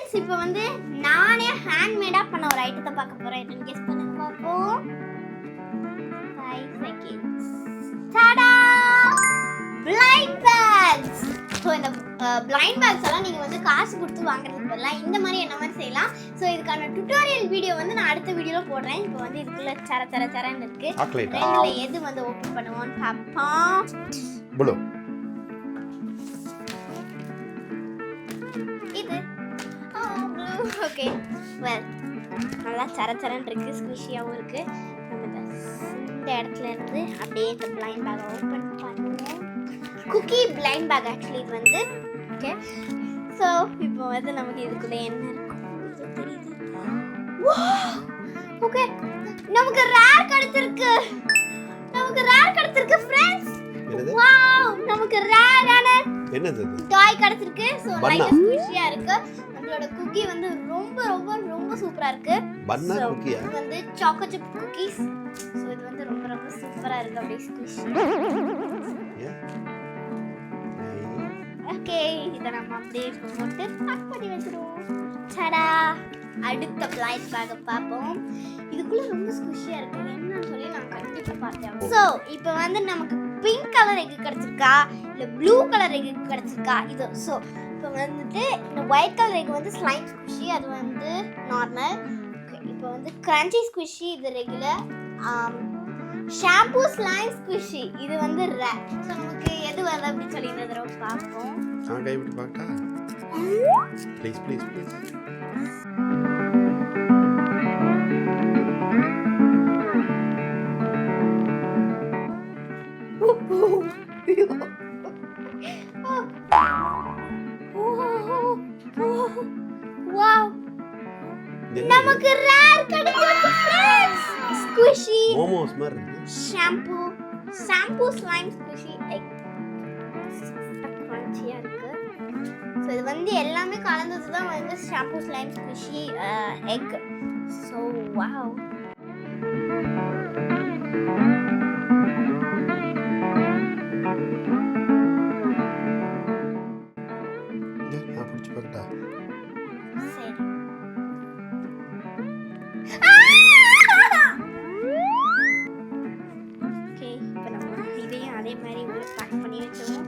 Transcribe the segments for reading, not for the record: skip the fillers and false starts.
Friends இப்போ வந்து நானே ஹேண்ட்மேடா பண்ண ஒரு ஐட்டத்தை பார்க்க போறேன். என்னன்னு கெஸ் பண்ணுங்க பாப்போம். 5 seconds. Tata! Blind bags. So இந்த பிளைண்ட் பேக்ஸ் எல்லாம் நீங்கள் வந்து காசு கொடுத்து வாங்குறதுக்கு பதிலாக இந்த மாதிரி என்ன மாதிரி செய்யலாம். ஸோ இதுக்கான டுட்டோரியல் வீடியோ வந்து நான் அடுத்த வீடியோவில் போடுறேன். இப்போ வந்து இதுக்குள்ள சரன்னு இருக்கு. ரெண்டுல எது வந்து ஓப்பன் பண்ணுவோம்னு பார்ப்போம். ப்ளூ. இது ஓகே வெல் நல்லா சரன்னு இருக்கு, ஸ்குஷியாகவும் இருக்கு. நம்ம இந்த இடத்துல இருந்து அப்படியே இந்த பிளைண்ட் பேக்கை ஓப்பன் பண்ணுவோம். குக்கி பிளைண்ட் பேக் ஆக்சுவலி இது வந்து ஓகே. ஸோ இப்போ வந்து நமக்கு இதுக்குள்ள என்ன இருக்கும் தெரியுது. ஓகே நமக்கு ரேர் கிடைச்சிருக்கு. ஃப்ரெண்ட்ஸ். வாவ் நமக்கு ரேரான என்னது இது? டாய் கிடைச்சிருக்கு. ஸோ லைக் ஸ்குஷியா இருக்கு. நம்மளோட குக்கி வந்து ரொம்ப ரொம்ப ரொம்ப சூப்பரா இருக்கு. பன்னா குக்கியா? இது வந்து சாக்கோ சிப் குக்கீஸ். ஸோ இது வந்து ரொம்ப ரொம்ப சூப்பரா இருக்கு அப்படியே ஸ்குஷி. ஓகே இதை நம்ம அப்படியே போட்டு பேக் பண்ணி வச்சிடுவோம். சடா! அடுத்த பிளைண்ட் பேக்கை பார்ப்போம். இதுக்குள்ள ரொம்ப ஸ்குஷியா இருக்கு. என்னன்னு சொல்லி நான் கண்டிப்பா பார்த்தேன். ஸோ இப்போ வந்து நமக்கு பிங்க் கலர் எக் கிடைச்சிருக்கா இல்லை ப்ளூ கலர் எக் கிடைச்சிருக்கா? இது ஸோ இப்போ வந்துட்டு இந்த ஒயிட் கலர் எக் வந்து ஸ்லைம் ஸ்குஷி, அது வந்து நார்மல். இப்போ வந்து கிரன்ச்சி ஸ்குஷி, இது ரெகுலர். ஷாம்பூ ஸ்லைம் ஸ்குஷி, இது வந்து ரேர். ஸோ நமக்கு எது வருது அப்படின்னு சொல்லி இந்த தடவை பார்ப்போம். நான் கை விட்டு பார்க்கட்டா? Please please please. வாவ் நமக்கு ரேர் கிடைச்சிருக்கு फ्रेंड्स. ஸ்குஷி மோமோஸ் மாதிரி இருக்கு. ஷாம்பூ ஸ்லைம் ஸ்குஷி எக் கிரன்ச்சியா இருக்கு. ஸோ இது வந்து எல்லாமே கலந்தது தான் வந்து shampoo slime squishy egg. So wow நான் பிடிச்சி பார்க்கட்டா? சரி. ஓகே இப்போ நம்ம இதையும் அதே மாதிரி உள்ள பேக் பண்ணி வச்சிருவோம்.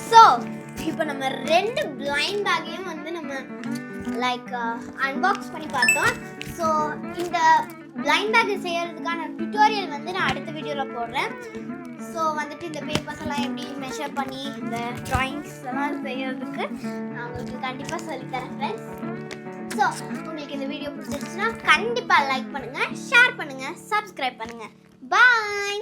ஸோ இப்போ நம்ம ரெண்டு பிளைண்ட் பேக்கையும் வந்து நம்ம லைக் அன்பாக்ஸ் பண்ணி பார்த்தோம். ஸோ இந்த பிளைண்ட் பேக் செய்யறதுக்கான டுட்டோரியல் வந்து நான் அடுத்த வீடியோவில் போடுறேன். ஸோ வந்துட்டு இந்த பேப்பர்ஸ் எல்லாம் எப்படி மெஷர் பண்ணி இந்த ட்ராயிங்ஸ் எல்லாம் செய்யறதுக்கு நான் உங்களுக்கு கண்டிப்பாக சொல்லித்தரேன் ஃப்ரெண்ட்ஸ். ஸோ உங்களுக்கு இந்த வீடியோ பிடிச்சிருச்சுன்னா கண்டிப்பாக லைக் பண்ணுங்கள், ஷேர் பண்ணுங்கள், சப்ஸ்கிரைப் பண்ணுங்கள். பாய்.